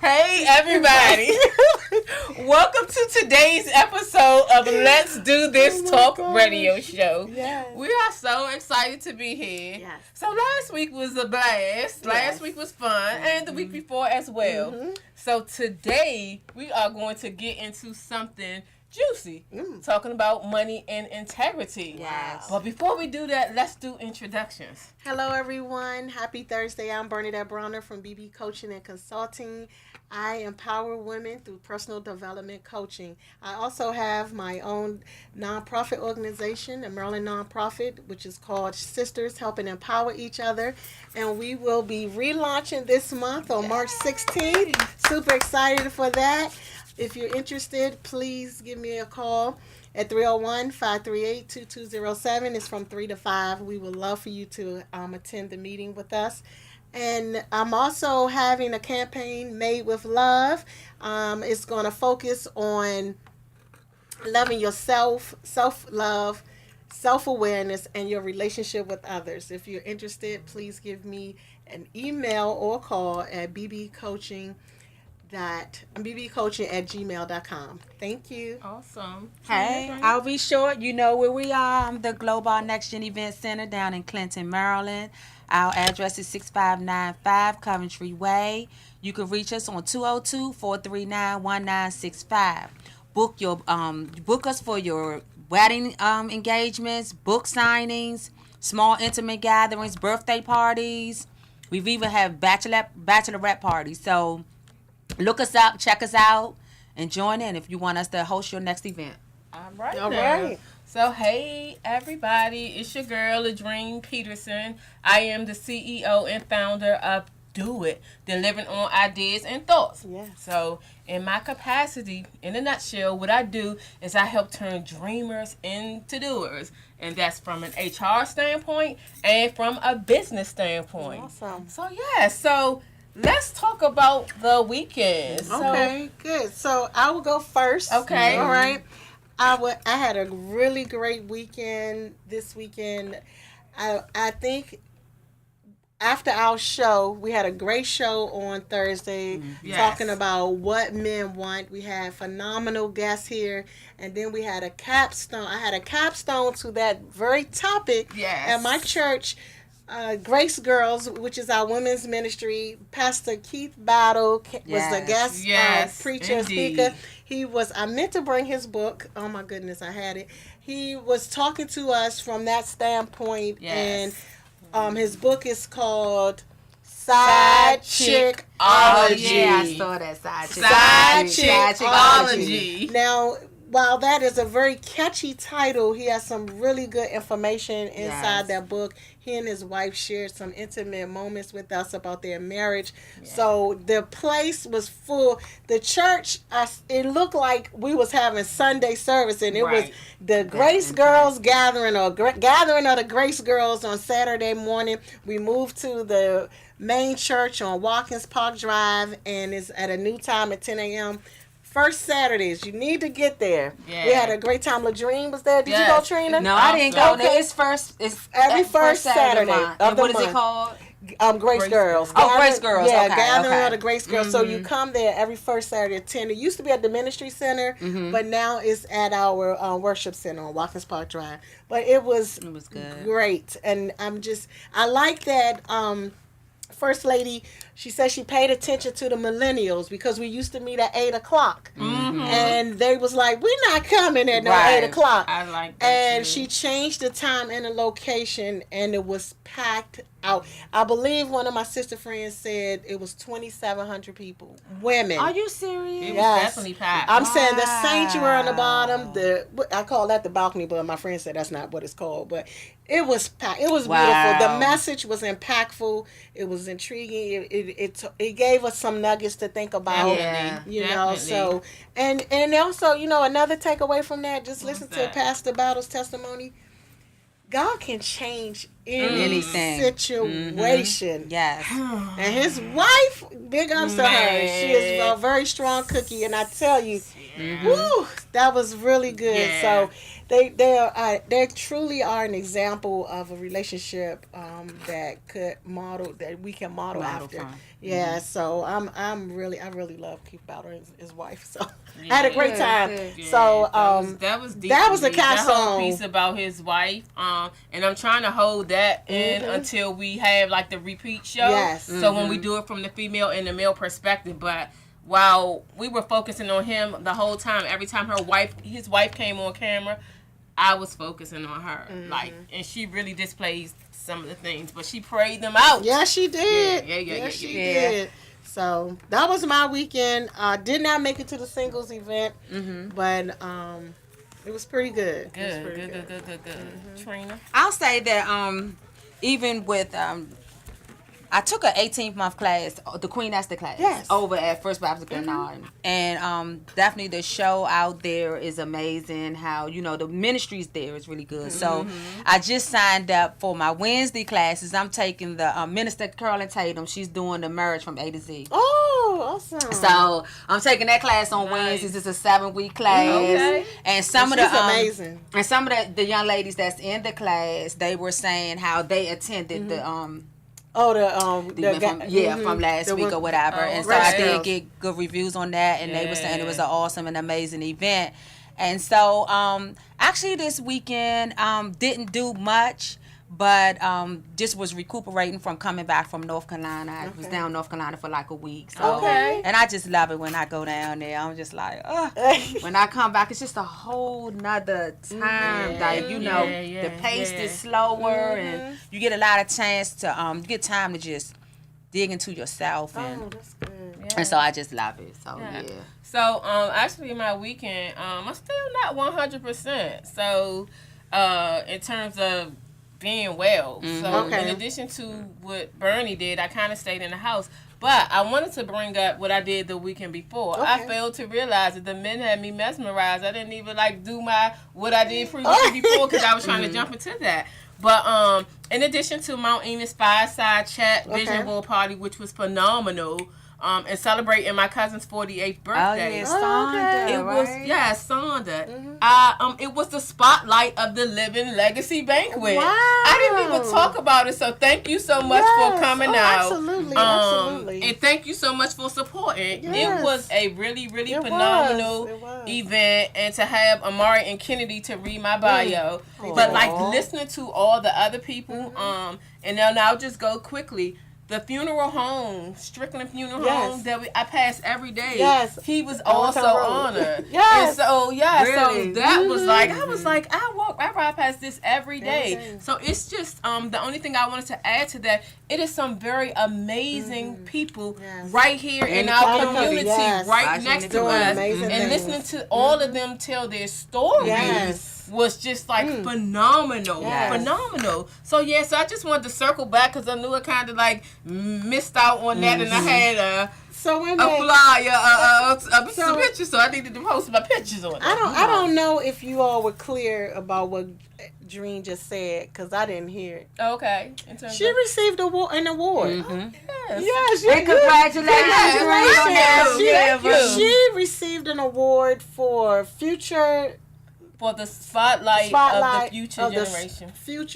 Hey everybody. Welcome to today's episode of Let's Do This Talk radio show. Yes. We are so excited to be here. Yes. So last week was a blast. Last week was fun, and the week before as well. So today we are going to get into something juicy, talking about money and integrity. Yes. But before we do that, let's do introductions. Hello, everyone. Happy Thursday. I'm Bernadette Browner from BB Coaching and Consulting. I empower women through personal development coaching. I also have my own nonprofit organization, a Maryland nonprofit, which is called Sisters Helping Empower Each Other. And we will be relaunching this month on March 16th. Super excited for that. If you're interested, please give me a call at 301-538-2207. It's from 3 to 5. We would love for you to attend the meeting with us. And I'm also having a campaign, Made with Love. It's going to focus on loving yourself, self-love, self-awareness, and your relationship with others. If you're interested, please give me an email or call at bbcoaching@gmail.com. Thank you. Awesome. Hey, I'll be short. You know where we are. I'm the Global Next Gen Event Center down in Clinton, Maryland. Our address is 6595 Coventry Way. You can reach us on 202-439-1965. Book us for your wedding engagements, book signings, small intimate gatherings, birthday parties. We've even had bachelorette parties. So look us up, check us out, and join in if you want us to host your next event. All right. All right. So, hey, everybody. It's your girl, Ladrine Peterson. I am the CEO and founder of Do It, delivering on ideas and thoughts. Yes. So, in my capacity, in a nutshell, what I do is I help turn dreamers into doers. And that's from an HR standpoint and from a business standpoint. Awesome. So, yeah. So, let's talk about the weekend. Okay, good. So I will go first. Okay. All right. I had a really great weekend this weekend. I think after our show, we had a great show on Thursday talking about what men want. We had phenomenal guests here, and then we had a capstone. I had a capstone to that very topic at my church. Grace Girls, which is our women's ministry. Pastor Keith Battle was the guest preacher speaker. I meant to bring his book. Oh my goodness, I had it. He was talking to us from that standpoint, and his book is called Side Chickology. Yeah, I saw that Side Chickology. Now, while that is a very catchy title, he has some really good information inside that book. He and his wife shared some intimate moments with us about their marriage. So the place was full. The church, it looked like we was having Sunday service, and it was the Grace Girls gathering, or gathering of the Grace Girls on Saturday morning. We moved to the main church on Watkins Park Drive, and it's at a new time at 10 a.m. First Saturdays, you need to get there. Yeah. We had a great time. Ladrine was there. Did you go, Trina? No, I didn't go. Okay. It's every first Saturday of the month. What is it called? Grace Girls. Grace Girls. Yeah, gathering of the Grace Girls. So you come there every first Saturday at 10. It used to be at the Ministry Center, but now it's at our worship center on Watkins Park Drive. But it was good. Great. And I like that First Lady, she said she paid attention to the millennials, because we used to meet at 8 o'clock. And they was like, we're not coming at 8 o'clock. I like that. And she changed the time and the location, and it was packed out. I believe one of my sister friends said it was 2,700 people. Women. Are you serious? It was definitely packed. I'm saying the sanctuary on the bottom, I call that the balcony, but my friend said that's not what it's called. But it was packed. It was beautiful. The message was impactful. It was intriguing. It gave us some nuggets to think about. Definitely. So and also, another takeaway from that, just listen to Pastor Battle's testimony. God can change any situation. Yes. And his wife, big ups to her. She is a very strong cookie, and I tell you, woo, that was really good. So they truly are an example of a relationship that we can model after. From. Yeah, so I really love Keith Bowder and his wife. So I had a great time. Yeah, So that was deep that was to a me. cat that whole song. piece about his wife. And I'm trying to hold that in until we have like the repeat show. Yes. So when we do it from the female and the male perspective, but while we were focusing on him the whole time, every time his wife came on camera, I was focusing on her. Like, and she really displays some of the things, but she prayed them out. Yeah, she did. Yeah, she did. So that was my weekend. Did not make it to the singles event, but it was pretty good. Good. Trina? I'll say that even with I took an 18-month class, the Queen Esther class, Yes. over at First Baptist Glenarm. And definitely the show out there is amazing. How, the ministries there is really good. So I just signed up for my Wednesday classes. I'm taking the Minister Carolyn Tatum. She's doing the marriage from A to Z. Oh, awesome. So I'm taking that class on Wednesdays. It's a 7-week class. Okay. And some of She's the amazing. And some of the young ladies that's in the class, they were saying how they attended the from last week or whatever. And so I did get good reviews on that, and they were saying it was an awesome and amazing event. And so actually this weekend didn't do much, but just was recuperating from coming back from North Carolina. I was down in North Carolina for like a week. So, and I just love it when I go down there. I'm just like, when I come back, it's just a whole nother time. The pace is slower, and you get a lot of chance to get time to just dig into yourself. And, that's good. Yeah. And so I just love it. So, yeah. So, actually, my weekend, I'm still not 100%. So, in terms of being well. So, in addition to what Bernie did, I kind of stayed in the house. But I wanted to bring up what I did the weekend before. I failed to realize that the men had me mesmerized. I didn't even do what I did previously before because I was trying to jump into that. But in addition to Mount Enos Fireside Chat Vision Board Party, which was phenomenal, and celebrating my cousin's 48th birthday. Sonda, it was Sonda. It was the spotlight of the Living Legacy Banquet. Wow. I didn't even talk about it, so thank you so much for coming out. Absolutely. And thank you so much for supporting. Yes. It was a really, really phenomenal event, and to have Amari and Kennedy to read my bio. But listening to all the other people, and then I'll just go quickly. The funeral home, Strickland Funeral Home, that I pass every day. Yes. He was also honored. Yes. And so, Really? so that was I ride past this every day. So it's just, the only thing I wanted to add to that, it is some very amazing people right here in our community, right next to us. And listening to all of them tell their stories. Was just phenomenal. So so I just wanted to circle back because I knew I kind of missed out on that, and I had a flyer, some pictures, so I needed to post my pictures on it. I don't know if you all were clear about what Dream just said because I didn't hear it. Okay. She received an award. Yes. And congratulations. She received an award for the spotlight of the future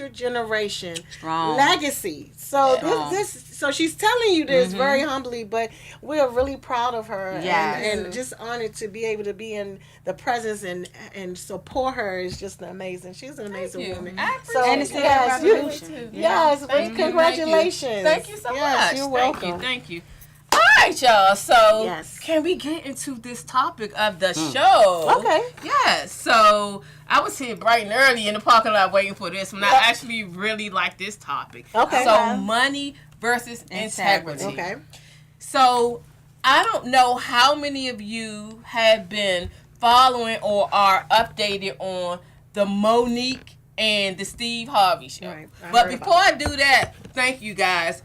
generation. Strong. Legacy. So so she's telling you this very humbly, but we're really proud of her and just honored to be able to be in the presence and support her is just amazing. She's an amazing woman. And it's congratulations. Thank you so much. You're welcome. Thank you. All right, y'all. So, can we get into this topic of the show? Okay. Yes. So, I was here bright and early in the parking lot waiting for this one. I actually really like this topic. Okay. So, money versus integrity. Okay. So, I don't know how many of you have been following or are updated on the Monique and the Steve Harvey show. Right. But before I do that, thank you guys.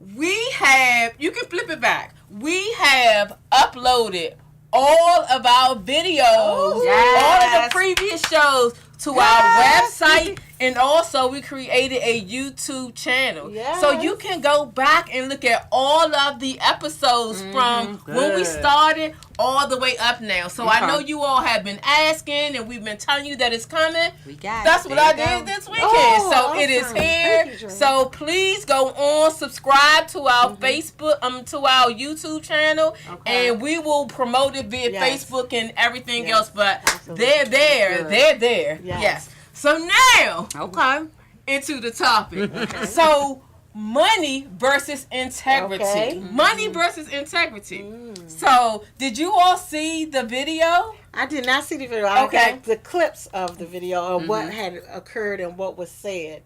You can flip it back. We have uploaded all of our videos, all of the previous shows to our website And also, we created a YouTube channel. Yes. So you can go back and look at all of the episodes from when we started all the way up now. So I know you all have been asking, and we've been telling you that it's coming. We got That's it. what There I you did go. this weekend. Oh, so it is awesome. here. Thank you, Dream. So please go on, subscribe to our Facebook, to our YouTube channel, and we will promote it via Yes. Facebook and everything Yes. else. But Absolutely. they're there. Good. They're there. Yes. So now Okay. into the topic. So money versus integrity. Okay. Money versus integrity. So did you all see the video? I did not see the video. I Okay. got the clips of the video of what had occurred and what was said.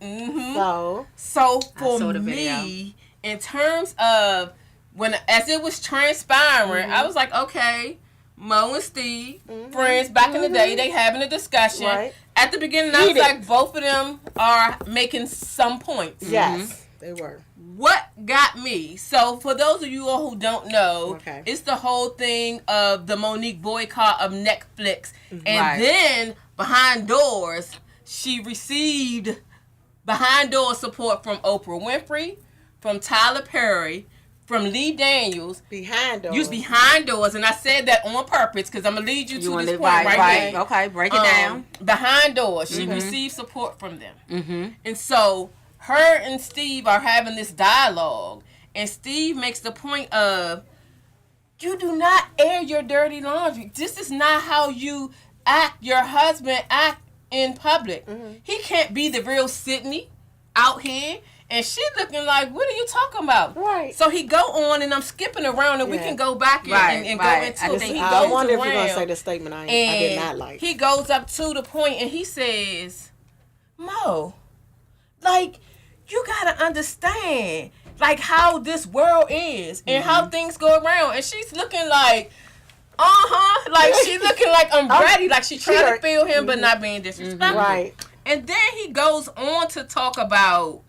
So, So for saw the me, in terms of as it was transpiring, I was like, okay, Mo and Steve, friends back in the day, they having a discussion. Right. At the beginning, I was Heated. like, both of them are making some points. yes, they were. What got me? So for those of you all who don't know, Okay. it's the whole thing of the Monique boycott of Netflix. And Right. then behind doors, she received behind doors support from Oprah Winfrey, from Tyler Perry, from Lee Daniels. Behind those. Use behind doors, and I said that on purpose because I'm gonna lead you to want this it point right here. Okay, break it down. Behind doors, she received support from them. Mm-hmm. And so her and Steve are having this dialogue, and Steve makes the point of, you do not air your dirty laundry. This is not how you act, your husband act in public. He can't be the real Sydney out here. And she looking like, what are you talking about? Right. So he go on, and I'm skipping around, and we Yeah. can go back and, Right, and right. go into it. He I goes wonder if around, you're going to say the statement I and did not like. he goes up to the point and he says, Mo, like, you gotta understand, like, how this world is and how things go around. And she's looking like, like she looking like I'm ready, like she trying to feel him but not being disrespectful. Right. And then he goes on to talk about,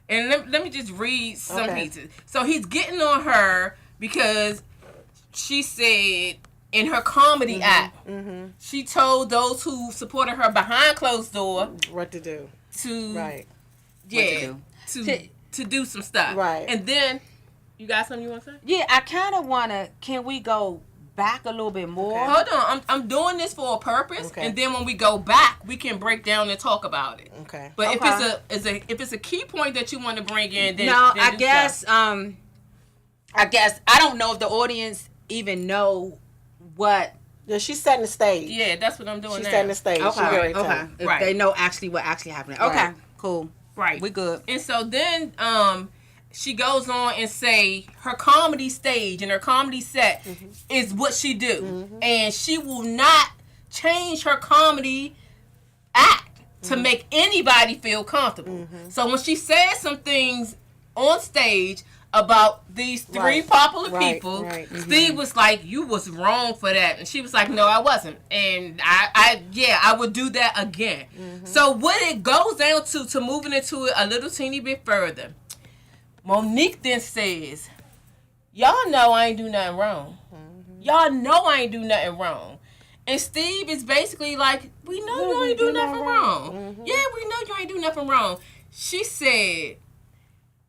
and let me just read some Okay. pieces. So he's getting on her because she said in her comedy act, she told those who supported her behind closed door What to do. to Right. yeah do. to do some stuff. Right. And then you got something you want to say? Yeah, I kind of want to, can we go back a little bit more? Okay. Hold on, I'm doing this for a purpose, Okay. and then when we go back, we can break down and talk about it. Okay. But Okay. if it's a key point that you want to bring in, then No, then I do guess, so. I don't know if the audience even know what. Yeah, she's setting the stage. Yeah, that's what I'm doing She's now. setting the stage. She already told Okay. him. If Right. they know actually what actually happened. Okay, Right. cool. Right. We good. And so then she goes on and say her comedy stage and her comedy set is what she do. And she will not change her comedy act to make anybody feel comfortable. So when she says some things on stage about these three Right. popular Right. people, Right. Steve was like, you was wrong for that. And she was like, no, I wasn't. And I would do that again. So what it goes down to moving into it a little teeny bit further, Monique then says, y'all know I ain't do nothing wrong. Y'all know I ain't do nothing wrong. And Steve is basically like, we know you ain't do nothing wrong. Yeah, we know you ain't do nothing wrong. She said,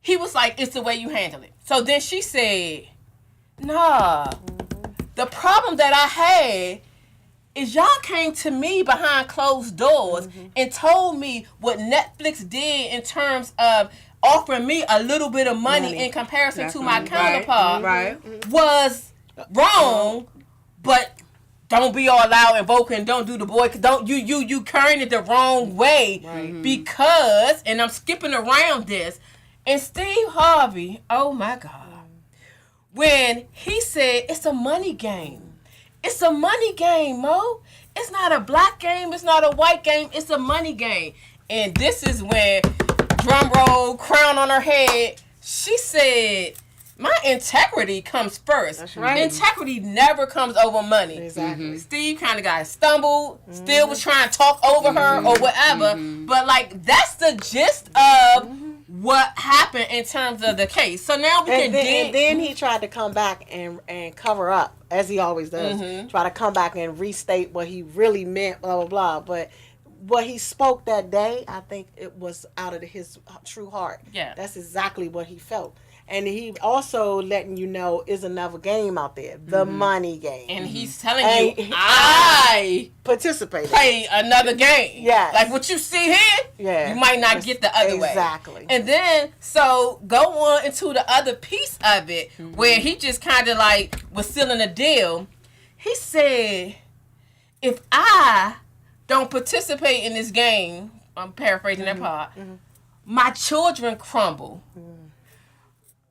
he was like, it's the way you handle it. So then she said, nah, the problem that I had is y'all came to me behind closed doors and told me what Netflix did in terms of offering me a little bit of money in comparison to my counterpart was wrong, but don't be all loud and vocal and don't do the boy. Don't you carrying it the wrong way because, and I'm skipping around this. And Steve Harvey, oh my God, when he said it's a money game. It's a money game, Mo. It's not a black game. It's not a white game. It's a money game. And this is when, drum roll, crown on her head, she said, my integrity comes first. That's right. Integrity never comes over money. Exactly. Steve kind of got stumbled, still was trying to talk over her or whatever. But, like, that's the gist of what happened in terms of the case. So now we can And then he tried to come back and cover up, as he always does. Try to come back and restate what he really meant, blah, blah, blah. But what he spoke that day, I think it was out of his true heart. Yeah. That's exactly what he felt. And he also letting you know is another game out there, the money game. And he's telling you, I participated. play another game. Yes. Like what you see here, you might not get the other way. Exactly. And then, so go on into the other piece of it where he just kind of like was sealing a deal. He said, if I don't participate in this game, I'm paraphrasing that part, my children crumble.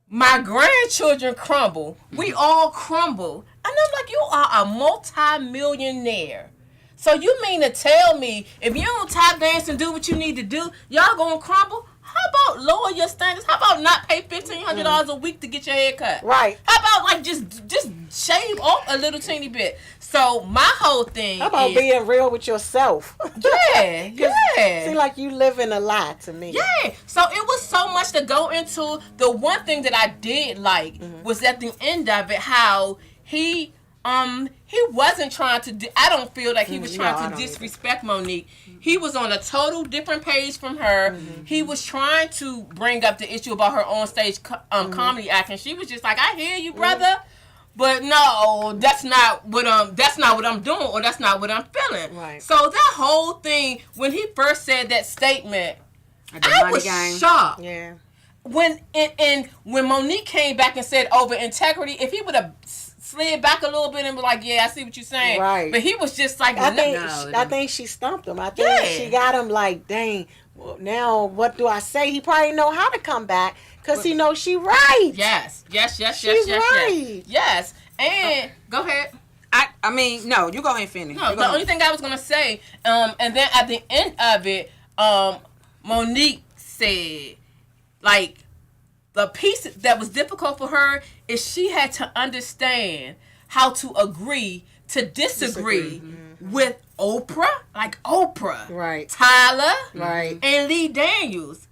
My grandchildren crumble. We all crumble. And I'm like, you are a multi-millionaire. So you mean to tell me if you don't tap dance and do what you need to do, y'all gonna crumble? How about lower your standards? How about not pay $1,500 a week to get your hair cut? Right. How about like just shave off a little teeny bit? So my whole thing How about being real with yourself? Yeah, yeah. Seem like you living a lie to me. Yeah. So it was so much to go into. The one thing that I did like was at the end of it how he wasn't trying to I don't feel like he was trying to disrespect Monique. He was on a total different page from her. He was trying to bring up the issue about her on stage comedy acting. She was just like, I hear you, brother. But no, that's not what I'm doing, or that's not what I'm feeling. Right. So that whole thing, when he first said that statement, I was shocked. Yeah. When Monique came back and said over integrity, if he would have slid back a little bit and be like, yeah, I see what you're saying. Right. But he was just like, I think she stumped him. I think she got him like, dang, well, now what do I say? He probably know how to come back because he knows she right. Yes. She's right. Yes. And go ahead. I mean, no, you go ahead and finish. No, the only thing I was going to say, and then at the end of it, Monique said, like, the piece that was difficult for her is she had to understand how to agree to disagree with Oprah, Right. Tyler, Right. and Lee Daniels.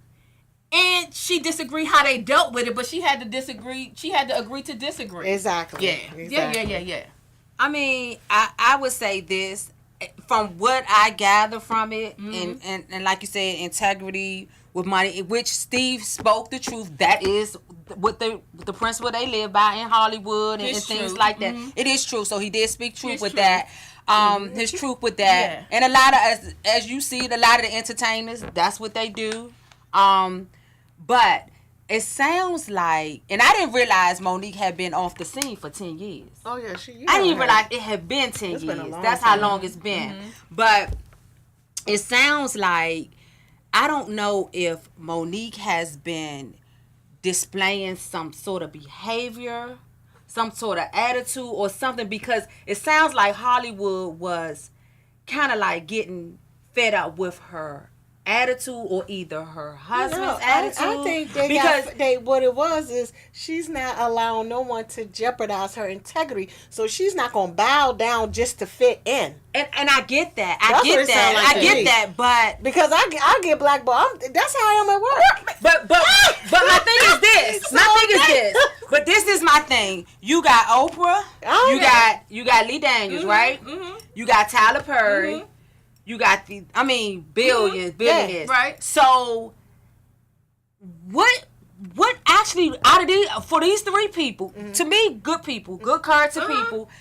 And she disagreed how they dealt with it, but she had to disagree. She had to agree to disagree. Exactly. Yeah. I mean, I would say this from what I gather from it, and like you said, integrity with money, which Steve spoke the truth. That is what the principle they live by in Hollywood and things like that. It is true. So he did speak truth with that. His truth with that. Yeah. And a lot of, as you see, a lot of the entertainers, that's what they do. But it sounds like, and I didn't realize Monique had been off the scene for 10 years. Oh, yeah. I didn't realize it had been 10 years. That's how long it's been. But it sounds like, I don't know if Monique has been displaying some sort of behavior, some sort of attitude or something, because it sounds like Hollywood was kind of like getting fed up with her attitude or either her husband's attitude. I think what it was is she's not allowing no one to jeopardize her integrity, so she's not gonna bow down just to fit in. And I get that. I get that. But because I get blackballed. That's how I am at work. But my thing is this. But this is my thing. You got Oprah. You got Lee Daniels, right? Mm-hmm. You got Tyler Perry. Mm-hmm. You got billionaires. Right. So, what actually out of these three people, to me, good people, good character people,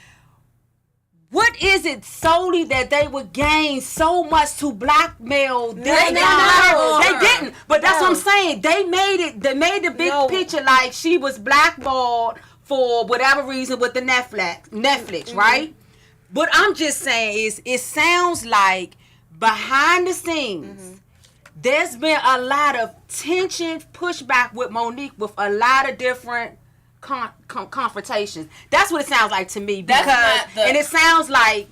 what is it solely that they would gain so much to blackmail them? They didn't. But that's what I'm saying. They made the big picture like she was blackballed for whatever reason with the Netflix, right? What I'm just saying is, it sounds like behind the scenes, there's been a lot of tension, pushback with Monique with a lot of different confrontations. That's what it sounds like to me. And it sounds like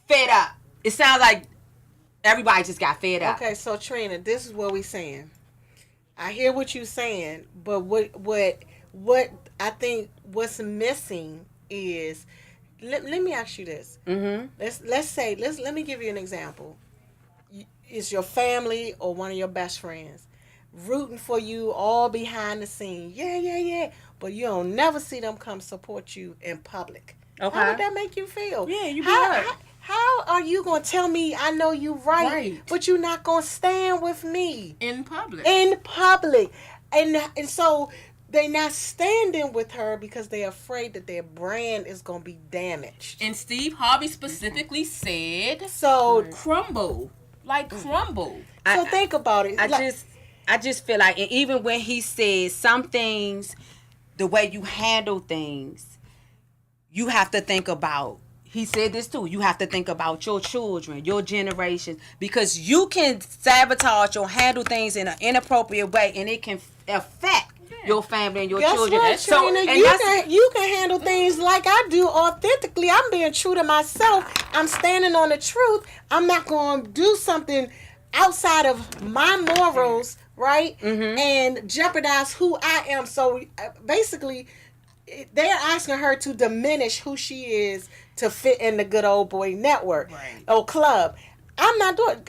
fed up. It sounds like everybody just got fed up. Okay, so Trina, this is what we're saying. I hear what you're saying, but what I think what's missing is, let me ask you this. Let me give you an example. It's your family or one of your best friends rooting for you all behind the scene. Yeah. But you don't never see them come support you in public. Okay. How would that make you feel? Yeah, you be hurt. how are you going to tell me I know you right, but you're not going to stand with me? In public. And so they're not standing with her because they're afraid that their brand is going to be damaged. And Steve Harvey specifically said, so crumble. Like crumble. So think about it. I just feel like, and even when he says some things, the way you handle things, you have to think about. He said this too. You have to think about your children, your generation, because you can sabotage or handle things in an inappropriate way, and it can affect your family and your children. What, Trina? You can handle things like I do authentically. I'm being true to myself. I'm standing on the truth. I'm not going to do something outside of my morals, right? And jeopardize who I am. So basically, they're asking her to diminish who she is to fit in the good old boy network or club. I'm not doing.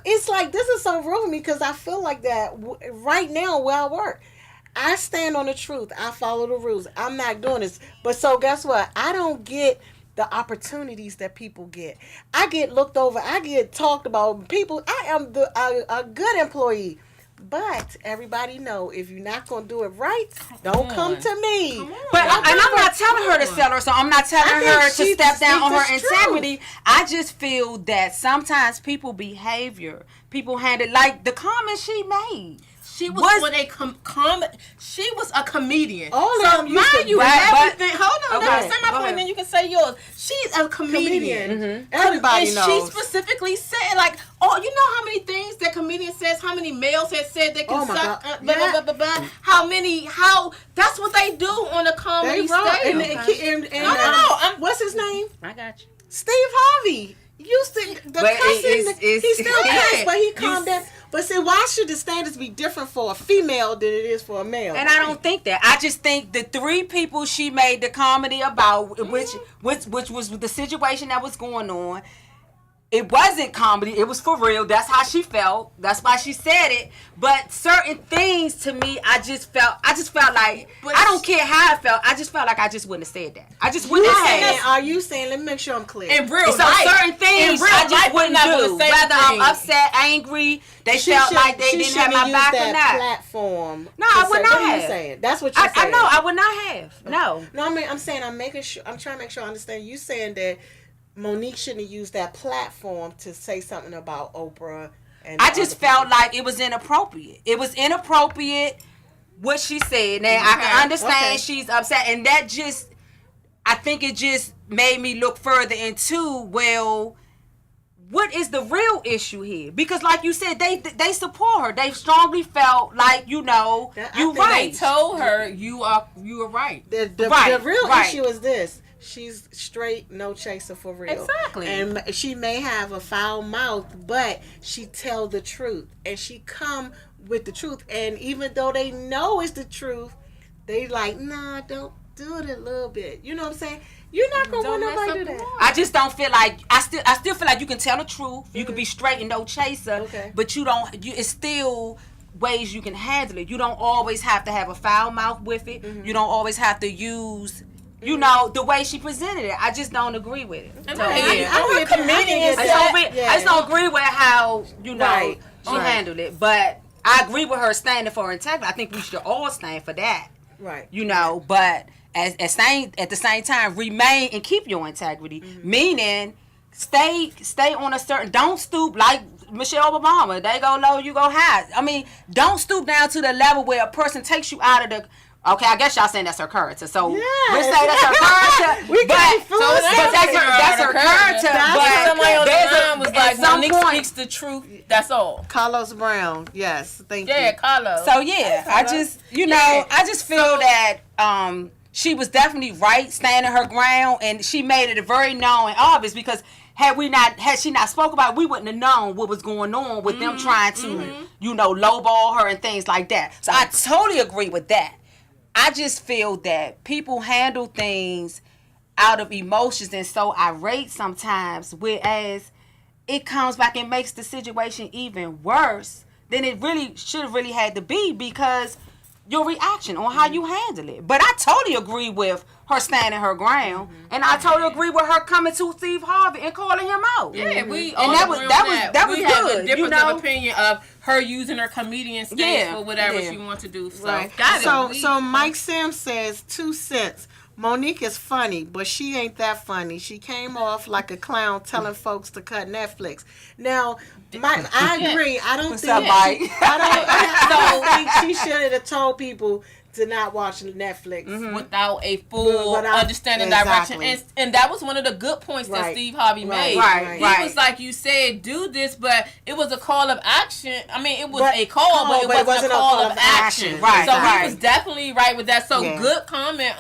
It's like, this is so real for me because I feel like that right now where I work. I stand on the truth. I follow the rules. I'm not doing this. But so guess what? I don't get the opportunities that people get. I get looked over. I get talked about. People, I am a good employee. But everybody know if you're not going to do it right, don't come to me. But I'm not telling her to sell her, so I'm not telling her to step down on her integrity. I just feel that sometimes people handle, like the comments she made. She was she was a comedian. All so of them used to, everything. Hold on, let me say my point, then you can say yours. She's a comedian. Everybody knows. She specifically said, like, oh, you know how many things that comedian says, how many males have said they can suck, blah, blah, blah, blah, how that's what they do on a comedy stage. And what's his name? I got you. Steve Harvey. Used to the cussing. He still cuss, but he calmed down. But see, why should the standards be different for a female than it is for a male? And I don't think that. I just think the three people she made the comedy about, which was the situation that was going on, it wasn't comedy. It was for real. That's how she felt. That's why she said it. But certain things to me, I just felt like, I don't care how I felt. I just felt like I just wouldn't have said that. I just wouldn't have. Are you saying? Let me make sure I'm clear. In real life, certain things I just wouldn't do. Whether I'm upset, angry, they felt like they didn't have my back or not. Platform. No, I would not have. What are you saying? That's what you're saying. I know. I would not have. No. No, I mean, I'm saying I'm trying to make sure I understand. You saying that Monique shouldn't have used that platform to say something about Oprah. And I just felt like it was inappropriate. It was inappropriate what she said. Now, I can understand she's upset. And that I think it just made me look further into, well, what is the real issue here? Because like you said, they support her. They strongly felt like, you're right. They told her, you are right. The real issue is this. She's straight, no chaser for real. Exactly. And she may have a foul mouth, but she tell the truth. And she come with the truth. And even though they know it's the truth, they like, nah, don't do it a little bit. You know what I'm saying? You're not going to want nobody to do that. I just don't feel like, I still feel like you can tell the truth. You can be straight and no chaser. Okay. But it's still ways you can handle it. You don't always have to have a foul mouth with it. Mm-hmm. You don't always have to use... the way she presented it, I just don't agree with it. I just don't agree with how, she handled it. But I agree with her standing for integrity. I think we should all stand for that. Right. But at the same time, remain and keep your integrity. Mm-hmm. Meaning, stay on a certain, don't stoop like Michelle Obama. They go low, you go high. I mean, don't stoop down to the level where a person takes you out of the... Okay, I guess y'all saying that's her character. So we say that's her character. That's her character. But somebody on the line was like, Monique speaks the truth. That's all. Carlos Brown. Yes, thank you. Yeah, Carlos. So I just I just feel that she was definitely right, standing her ground, and she made it very known and obvious because had she not spoke about it, we wouldn't have known what was going on with them trying to lowball her and things like that. So I totally agree with that. I just feel that people handle things out of emotions and so irate sometimes, whereas it comes back and makes the situation even worse than it really should have really had to be, because your reaction on how you handle it. But I totally agree with her standing her ground, and I totally agree with her coming to Steve Harvey and calling him out. Yeah, we and that was we good. have a difference of opinion of her using her comedian stage for whatever she wants to do. So, right. So Mike Sims says 2 cents. Monique is funny, but she ain't that funny. She came off like a clown telling folks to cut Netflix. Now, I agree. I don't think I don't think she should have told people to not watch Netflix without a full understanding direction. And that was one of the good points that Steve Harvey made. He was like, you said, do this, but it was a call of action. I mean, it was a call, but it wasn't a call of action. Right. So he was definitely right with that. So good comment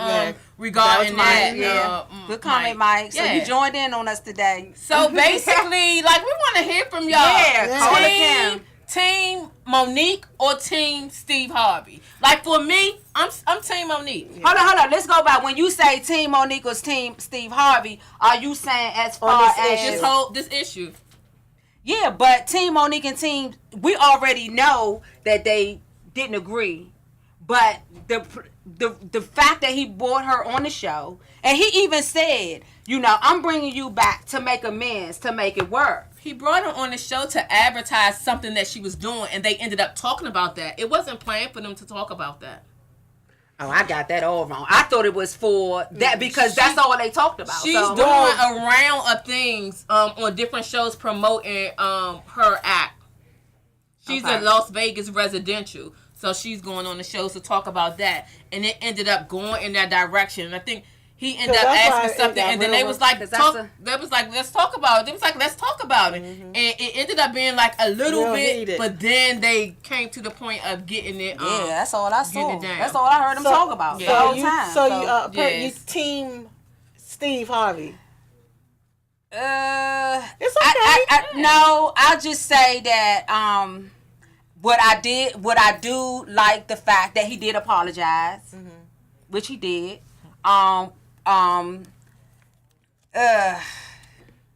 regarding that. Good comment, Mike. So you joined in on us today. So basically, like, we want to hear from y'all. Team Monique or Team Steve Harvey? Like, for me, I'm Team Monique. Hold on. Let's go back. When you say Team Monique or Team Steve Harvey, are you saying as far as this issue? Yeah, but Team Monique and Team, we already know that they didn't agree. But the fact that he brought her on the show, and he even said, I'm bringing you back to make amends, to make it work. He brought her on the show to advertise something that she was doing, and they ended up talking about that. It wasn't planned for them to talk about that. Oh, I got that all wrong. I thought it was for that because that's all they talked about. She's doing a round of things on different shows promoting her act. She's in Las Vegas residential, so she's going on the shows to talk about that, and it ended up going in that direction. And I think he ended up asking something, and then they was like, let's talk about it. They was like, let's talk about it. And it ended up being like a little bit, heated. But then they came to the point of getting it. That's all I saw. That's all I heard them talk about the whole time. You team Steve Harvey. It's okay. No, I'll just say that what I do like the fact that he did apologize, which he did.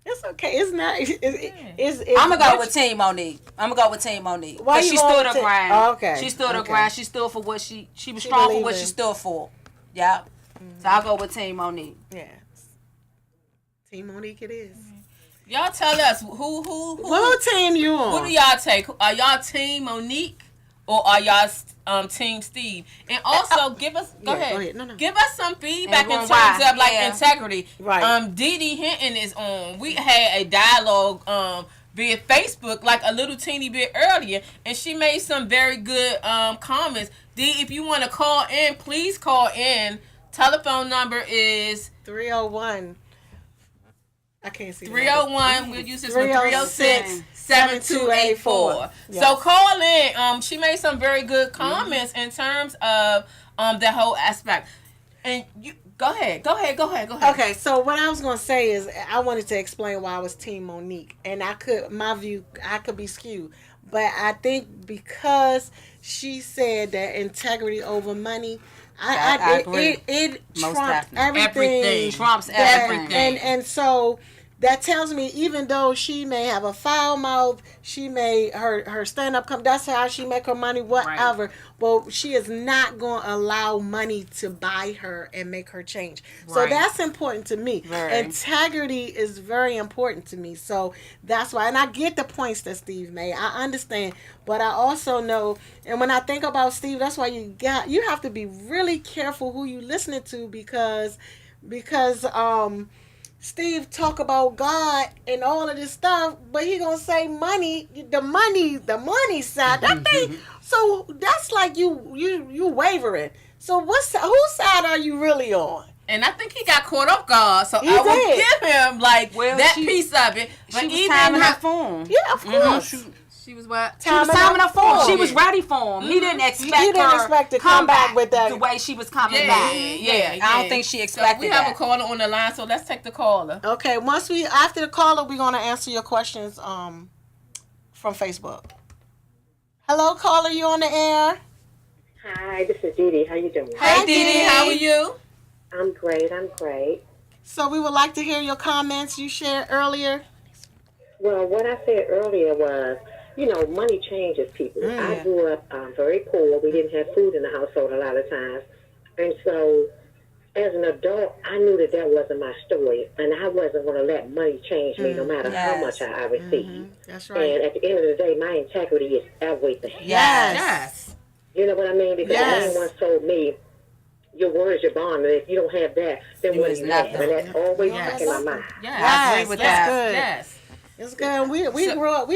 It's okay. It's not. I'm gonna go with Team Monique. Why she stood her ground. Oh, okay. She stood her ground. She stood for what she was strong for what she stood for. Yeah. So I'll go with Team Monique. Yeah. Team Monique it is. Y'all tell us who what team you on? Who do y'all take? Are y'all Team Monique or are y'all Team Steve? And also give us go ahead. No. Give us some feedback in terms of integrity. Right. Dee Dee Hinton is on. We had a dialogue via Facebook like a little teeny bit earlier, and she made some very good comments. Dee, if you want to call in, please call in. Telephone number is 301. I can't see 301. We'll use this for 306-7284. Yes. So call in. She made some very good comments in terms of the whole aspect. And you go ahead. Okay, so what I was gonna say is I wanted to explain why I was Team Monique, and I could be skewed, but I think because she said that integrity over money. I agree. It trumped everything. Trumps everything. And so that tells me even though she may have a foul mouth, she may her stand up come. That's how she make her money, whatever. Right. But she is not going to allow money to buy her and make her change. Right. So that's important to me. Right. Integrity is very important to me. So that's why, and I get the points that Steve made. I understand, but I also know, and when I think about Steve, that's why you have to be really careful who you listening to because Steve talk about God and all of this stuff, but he gonna say money, the money side. That thing. So that's like you wavering. So whose side are you really on? And I think he got caught off guard. So I would give him that piece of it. But she was timing her phone. Yeah, of course. She was what? She was timing her phone. She was ready for him. He didn't expect to come back with that the way she was coming back. Yeah. I don't think she expected we have a caller on the line, so let's take the caller. Okay, after the caller, we're gonna answer your questions from Facebook. Hello, caller, you on the air? Hi, this is Dee Dee. How you doing? Hey, Dee Dee, how are you? I'm great. So we would like to hear your comments you shared earlier. Well, what I said earlier was money changes people. I grew up very poor. We didn't have food in the household a lot of times. And so as an adult, I knew that wasn't my story. And I wasn't going to let money change me no matter how much I received. That's right. And at the end of the day, my integrity is everything. Yes. You know what I mean? Because a man once told me, your word is your bond, and if you don't have that, then what do you have? And that's always stuck in my mind. Yes. I agree with that. Good. Yes. It's good. We grew up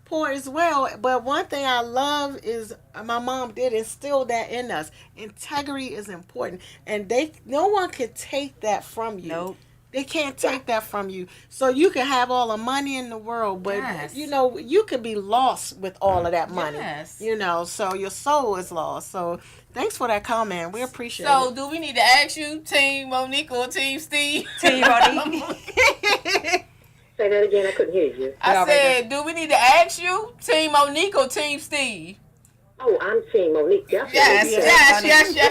poor as well. But one thing I love is my mom did instill that in us. Integrity is important, and no one can take that from you. Nope. They can't take that from you. So you can have all the money in the world, but you can be lost with all of that money. Yes. So your soul is lost. So thanks for that comment. We appreciate it. So do we need to ask you, Team Monique or Team Steve? Team Monique. Say that again. I couldn't hear you. I said, do we need to ask you, Team Monique or Team Steve? Oh, I'm Team Monique. Definitely. Yes.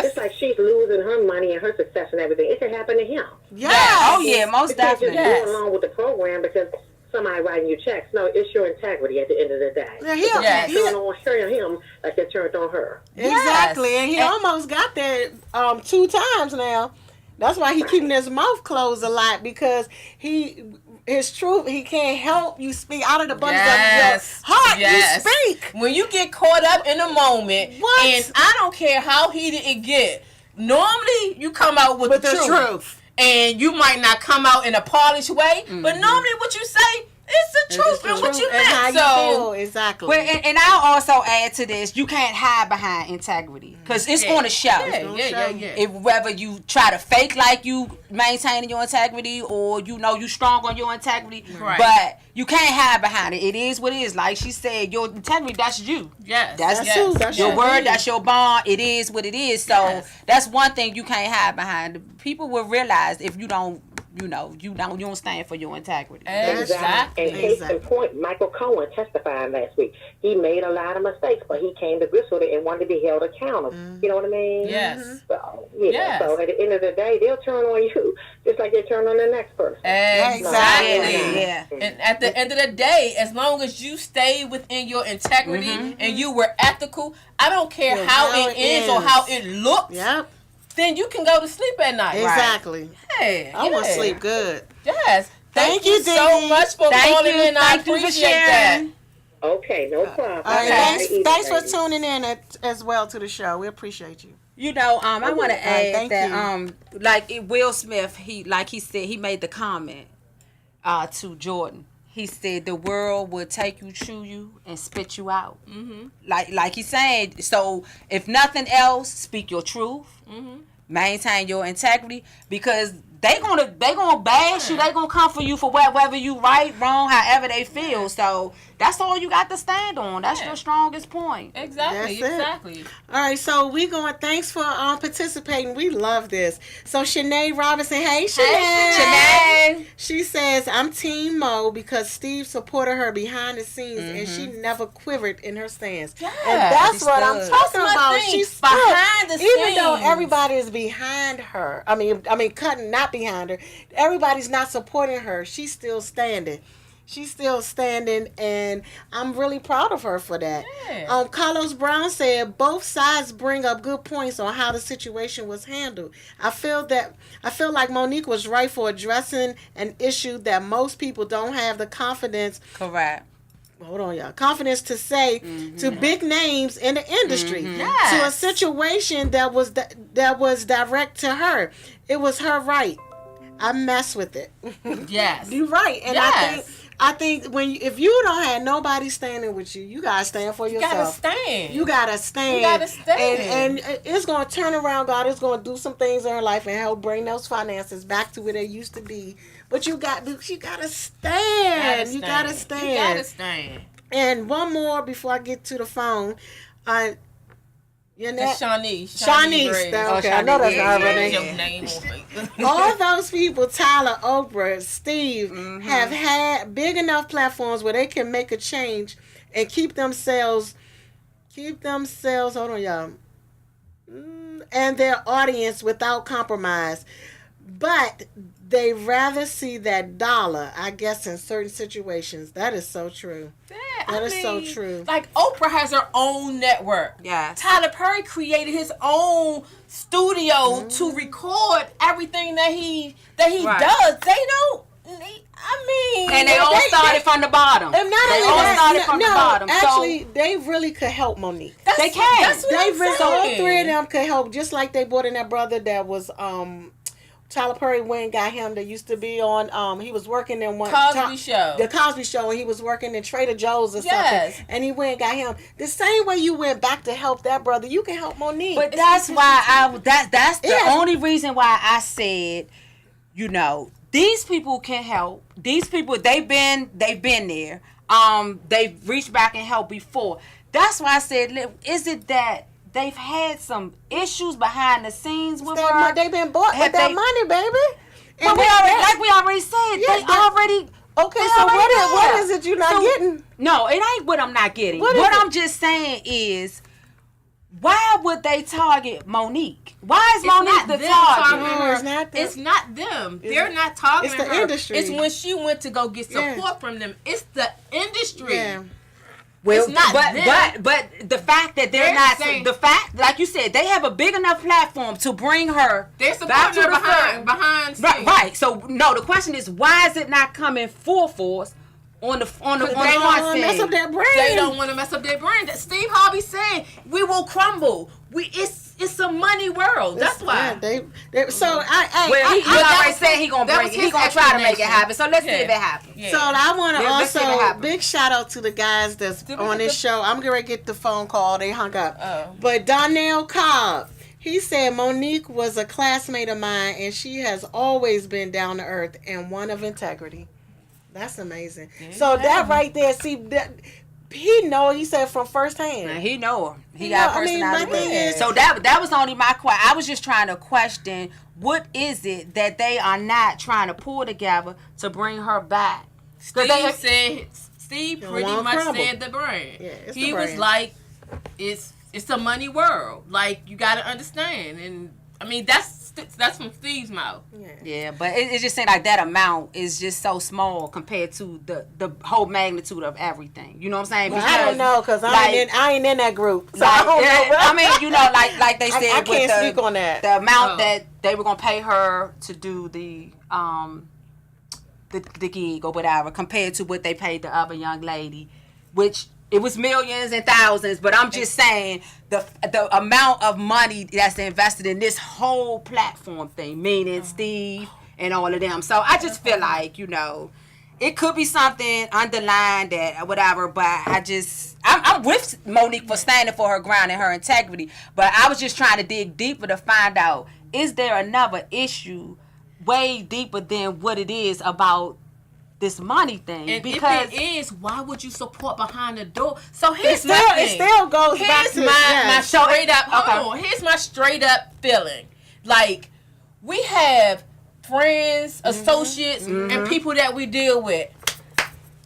It's like she's losing her money and her success and everything. It could happen to him. Yeah. Oh, yeah, most definitely. You can't just go along with the program because somebody writing you checks. No, it's your integrity at the end of the day. Yeah, Turn on him like they turned on her. Exactly. Yes. And he almost got there 2 times now. That's why he keeping his mouth closed a lot, because his truth, he can't help you speak out of the abundance of your heart. Yes. You speak. When you get caught up in a moment, and I don't care how heated it get, normally you come out with the truth. And you might not come out in a polished way, but normally what you say, it's the truth and what you meant. How you feel. Exactly. Well, and I'll also add to this, you can't hide behind integrity, because it's going to show. If whether you try to fake like you maintaining your integrity, or you strong on your integrity, but you can't hide behind it. It is what it is. Like she said, your integrity, that's you. Yes. That's you. That's your word, that's your bond. It is what it is. So that's one thing you can't hide behind. People will realize if you don't stand for your integrity. Exactly. And case in point, Michael Cohen testifying last week. He made a lot of mistakes, but he came to grips with it and wanted to be held accountable. You know what I mean? Yes. So, so at the end of the day, they'll turn on you just like they turn on the next person. Exactly. Yeah. And at the end of the day, as long as you stay within your integrity and you were ethical, I don't care how it ends or how it looks. Yep. Then you can go to sleep at night. Exactly. Hey, I'm going to sleep good. Yes. Thank you so much for calling in. I appreciate that. Okay, no problem. All right, thanks for tuning in as well to the show. We appreciate you. I want to add that, like Will Smith, he said, he made the comment to Jordan. He said the world will take you, chew you, and spit you out. Like he said. So if nothing else, speak your truth. Maintain your integrity, because they gonna bash you. They gonna come for you for whether you right, wrong, however they feel. So that's all you got to stand on. That's your strongest point. Exactly. All right, so thanks for participating. We love this. So Shanae Robinson, hey Shanae. She says, I'm Team Mo because Steve supported her behind the scenes and she never quivered in her stance. And that's what I'm talking about. She's behind the scenes. Even though everybody is behind her. I mean, cutting not behind her. Everybody's not supporting her. She's still standing. And I'm really proud of her for that. Yeah. Carlos Brown said both sides bring up good points on how the situation was handled. I feel like Monique was right for addressing an issue that most people don't have the confidence. Correct. Hold on, y'all. Confidence to say to big names in the industry, to a situation that was direct to her. It was her right. I mess with it. Yes, you're right, and I think if you don't have nobody standing with you, you gotta stand for yourself. You gotta stand. And it's gonna turn around. God is gonna do some things in her life and help bring those finances back to where they used to be. But you gotta stand. You gotta stand. And one more before I get to the phone. That's Shanice. Okay, I know that's not her name. All those people, Tyler, Oprah, Steve, have had big enough platforms where they can make a change and keep themselves, hold on, y'all, and their audience without compromise. but they rather see that dollar, I guess, in certain situations. That is so true. Yeah, That is so true. Like Oprah has her own network. Yes. Tyler Perry created his own studio to record everything that he Right. does. They don't. I mean, And they all started from the bottom. And not They only all that, started from the bottom. Actually, they really could help Monique. They can. That's what They I'm really, saying. all three of them could help, just like they brought in that brother that was Tyler Perry went and got him that used to be on he was working in one Cosby Show. The Cosby Show, and he was working in Trader Joe's or Yes. something. And he went and got him. The same way you went back to help that brother, you can help Monique. But that's why that's the Yeah. only reason why I said, these people can help. These people they've been there. They've reached back and helped before. That's why I said, is it that they've had some issues behind the scenes with her? They've been bought with that money, baby. But we already said, Yeah, they already. Okay, they so already what there. is it you're not getting? No, it ain't what I'm not getting. What is What it? I'm just saying is, why would they target Monique? Why is Monique the target? No, it's not them. It's not them. They're not targeting it's the her. industry. It's when she went to go get support Yeah. from them. It's the industry. Yeah. Well, It's not them. but the fact that they're They're not saying- the fact, like you said, they have a big enough platform to bring her They're back supporting to her the front. behind Right, scenes. right. So no, the question is, why is it not coming full force on the they front don't Oh, mess scene? up that brand. They don't want to mess up their brand. Steve Harvey said, "We will crumble. It's a money world. That's why." Yeah, so Well, he already said he gonna that bring was it. He his gonna try to make it explanation. happen. So let's see Yeah. if it happens. Yeah. So I want to Let's see what also happens. big shout out to the guys that's Did we on get this the- show. I'm gonna get the phone call. They hung up. Oh. But Donnell Cobb, he said Monique was a classmate of mine, and she has always been down to earth and one of integrity. That's amazing. So that right there, see that. He said from firsthand. And he know her. He He got know- I mean, my personality. thing is- So that was only my question. I was just trying to question, what is it that they are not trying to pull together to bring her back? 'Cause Steve You pretty wanna much crumble. said the brand. Yeah, it's He the was brand. like, it's a money world. Like, you got to understand. And I mean, that's from Steve's mouth. Yeah, but it just seems like that amount is just so small compared to the whole magnitude of everything. You know what I'm saying? Well, I don't know because I ain't in that group. So Like, I don't know. I mean, like they said, I with can't speak on that. the amount Oh. that they were gonna pay her to do the gig or whatever, compared to what they paid the other young lady, which it was millions and thousands. But I'm just saying the amount of money that's invested in this whole platform thing, meaning Steve and all of them. So I just feel like, it could be something underlined that whatever, but I'm with Monique for standing for her ground and her integrity. But I was just trying to dig deeper to find out, is there another issue way deeper than what it is about this money thing? And because if it is, why would you support behind the door? So It here's still, my it thing. still goes back Here's to my straight up. okay. Hold on. Here's my straight up feeling. Like, we have friends, associates, and people that we deal with.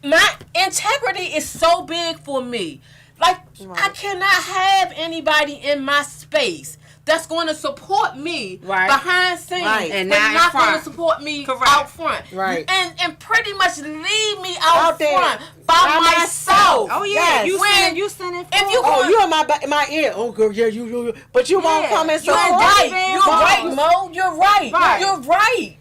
My integrity is so big for me. Like, I cannot have anybody in my space that's going to support me behind scenes, And but not in not going to front. support me Correct. out front. Right. And pretty much leave me out there. front by myself. oh yeah, Yes. you When- send you send it. if you forward. Oh, you in my ear. Oh, girl, yeah, you. But you won't Yeah. come and You're support. right. You're right, Mo. You're right. Right. You're right.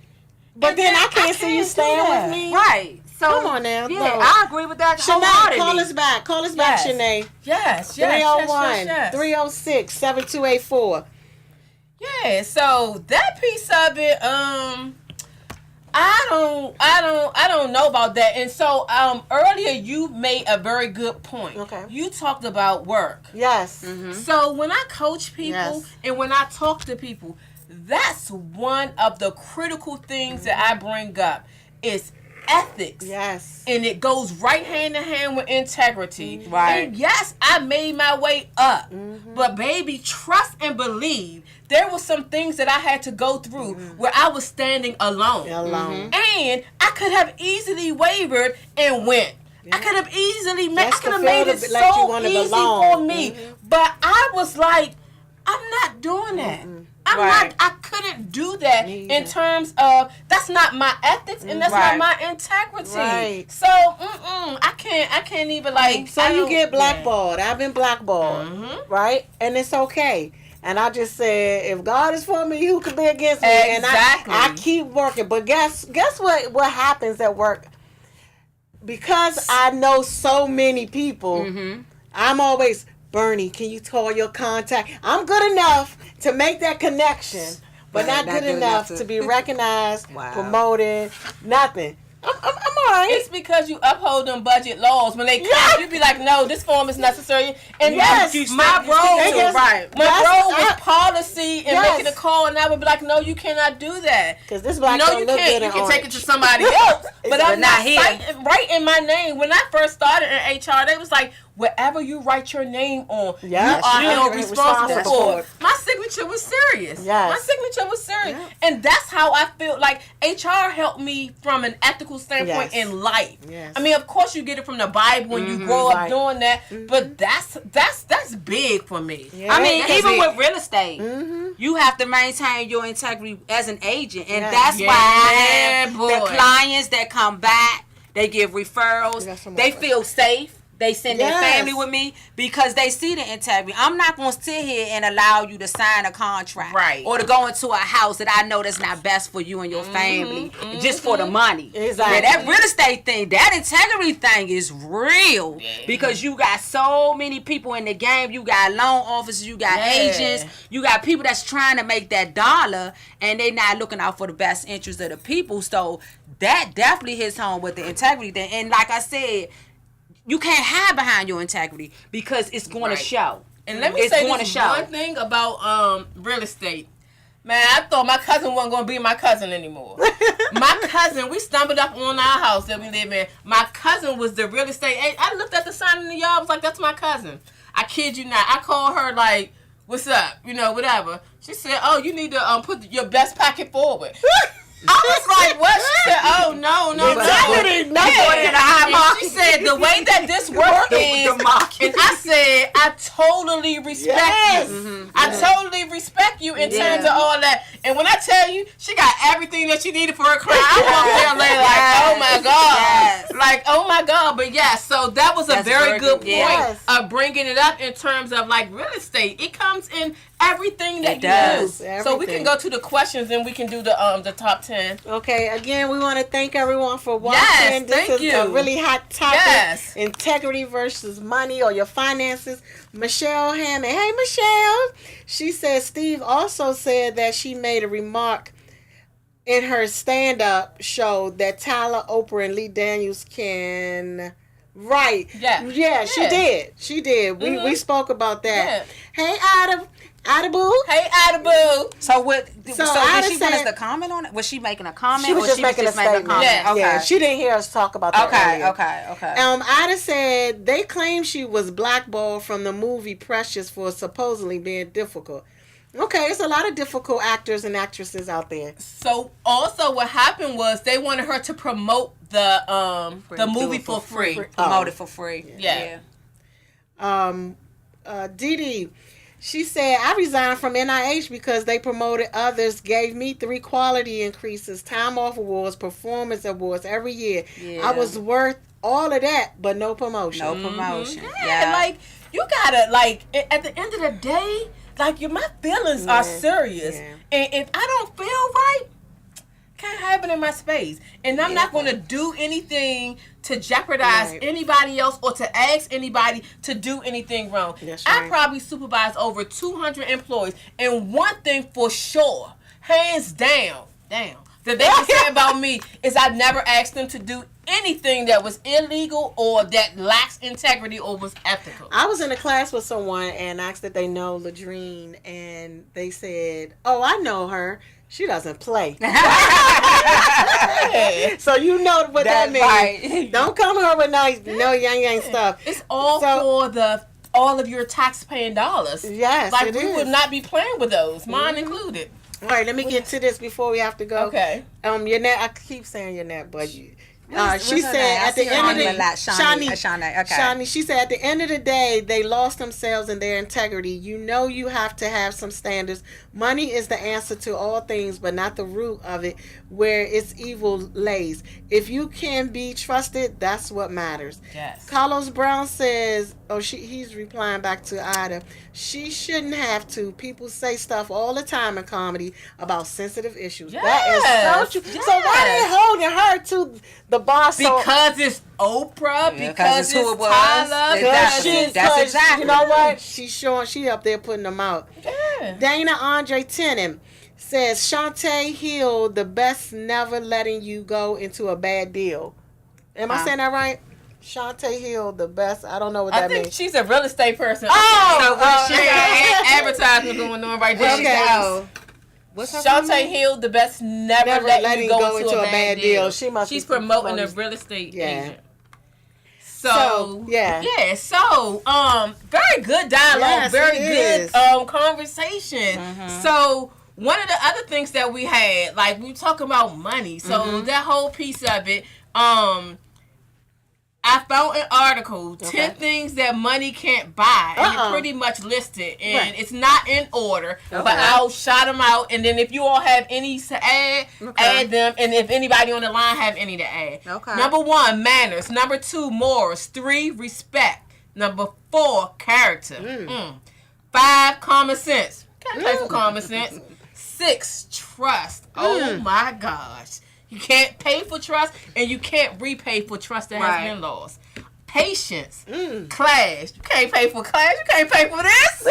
But And then I can't see you do staying that. with me. right. So Come on now, yeah, no. I agree with that. Shanae, wholeheartedly. call us back. Call us back, Yes. Shanae. Yes, 301 yes. 306 7284. Yeah, so that piece of it, I don't know about that. And so earlier you made a very good point. Okay. You talked about work. Yes. So when I coach people Yes. and when I talk to people, that's one of the critical things that I bring up is ethics. Yes. And it goes right hand in hand with integrity. Right. And yes, I made my way up. But baby, trust and believe. There were some things that I had to go through where I was standing alone. Alone. And I could have easily wavered and went. I could have easily That's I could have to made feel it like you so wanna easy belong. for me. But I was like, I'm not doing that. Right. I couldn't do that in terms of that's not my ethics and that's not my integrity. Right. So I can't even like. So you get blackballed. I've been blackballed, right? And it's okay. And I just said, if God is for me, who could be against me? Exactly. And I keep working. But guess what happens at work? Because I know so many people, I'm always, Bernie, can you call your contact? I'm good enough to make that connection, but not good enough to be recognized, promoted, nothing. I'm all right. It's because you uphold them budget laws. When they come, you be like, no, this form is necessary. And my role was policy and making a call, and I would be like, no, you cannot do that. Because this black no, you can't. You can take it to somebody else. But I'm not here. Right in my name. When I first started in HR, they was like, wherever you write your name on, you are held responsible for it. My signature was serious. My signature was serious. And that's how I feel like HR helped me from an ethical standpoint in life. I mean, of course you get it from the Bible when you grow up doing that, but that's big for me. I mean, even with real estate, you have to maintain your integrity as an agent. And that's why I have the clients that come back, they give referrals, they feel safe. They send their family with me because they see the integrity. I'm not going to sit here and allow you to sign a contract or to go into a house that I know that's not best for you and your family just for the money. Exactly. Yeah, that real estate thing, that integrity thing is real because you got so many people in the game. You got loan officers, you got agents, you got people that's trying to make that dollar and they not looking out for the best interest of the people. So that definitely hits home with the integrity thing. And like I said, you can't hide behind your integrity because it's going to show. And let me say this one thing about real estate. Man, I thought my cousin wasn't going to be my cousin anymore. My cousin, we stumbled up on our house that we live in. My cousin was the real estate agent. I looked at the sign in the yard. I was like, that's my cousin. I kid you not. I called her like, what's up? You know, whatever. She said, oh, you need to put your best packet forward. I was like, what? She said, oh, no. And she said, the way that this works is, and I said, I totally respect you. I totally respect you in terms of all that. And when I tell you, she got everything that she needed for her client. I walked there like, oh my God. Like, oh my God. But yeah, so that was a very good point of bringing it up in terms of like real estate. It comes in everything that you do. So we can go to the questions and we can do the top 10. Okay, again, we want to thank everyone for watching. This is a really hot topic. Integrity versus money or your finances. Michelle Hammond. Hey, Michelle. She said Steve also said that she made a remark in her stand-up show that Tyler, Oprah, and Lee Daniels can... Right. Yeah, she did. We spoke about that. Hey, Adaboo. Hey, Adaboo. So did she put us the comment on it? Was she making a comment? She was just making a statement. Yeah, she didn't hear us talk about that earlier. Okay. Ada said they claim she was blackballed from the movie Precious for supposedly being difficult. Okay, it's a lot of difficult actors and actresses out there. So also what happened was they wanted her to promote the movie for free. Promote it for free. Yeah. Dee Dee, she said, I resigned from NIH because they promoted others, gave me 3 quality increases, time off awards, performance awards every year. I was worth all of that, but no promotion. Yeah, like, you gotta, like, at the end of the day, like, my feelings are serious. And if I don't feel right, can't have it in my space. And I'm not going to do anything to jeopardize anybody else or to ask anybody to do anything wrong. I probably supervise over 200 employees. And one thing for sure, hands down, that they can say about me is I never asked them to do anything that was illegal or that lacks integrity or was ethical. I was in a class with someone and asked that they know Ladrine, and they said, oh, I know her. She doesn't play. So you know what that means. Right. Don't come here with no yang stuff. It's all for all of your tax-paying dollars. Yes, like we would not be playing with those, mine included. All right, let me get to this before we have to go. Okay. Yannette, I keep saying Yannette, but She said at the end of the Shawnee. Okay. Shawnee, she said at the end of the day, they lost themselves in their integrity. You know, you have to have some standards. Money is the answer to all things, but not the root of it, where its evil lays. If you can be trusted, that's what matters. Yes. Carlos Brown says, he's replying back to Ida. She shouldn't have to. People say stuff all the time in comedy about sensitive issues. Yes. That is so true. Yes. So why they holding her to the bar? Because it's Oprah. Because it's who it was. Tyler. That's exactly. You know what? She up there putting them out. Yeah. Dana Andre Tennant says Shantae Hill, the best, never letting you go into a bad deal. Am I saying that right? Shantae Hill, the best. I don't know what that means. I think she's a real estate person. She got advertisement going on right there. Okay. What's her Shantae Hill, the best, never let you go into a bad deal. She's promoting a real estate agent. So yeah. So very good dialogue, very good conversation. Mm-hmm. So one of the other things that we had, like we were talking about money. So that whole piece of it, I found an article, 10 things that money can't buy. And it pretty much listed. And it's not in order. But I'll shout them out. And then if you all have any to add, add them. And if anybody on the line have any to add. Okay. Number 1, manners. Number 2, morals. 3, respect. Number 4, character. 5, common sense. Can't pay for common sense. 6, trust. Oh my gosh. You can't pay for trust, and you can't repay for trust that has been lost. Patience. Class. You can't pay for class. You can't pay for this.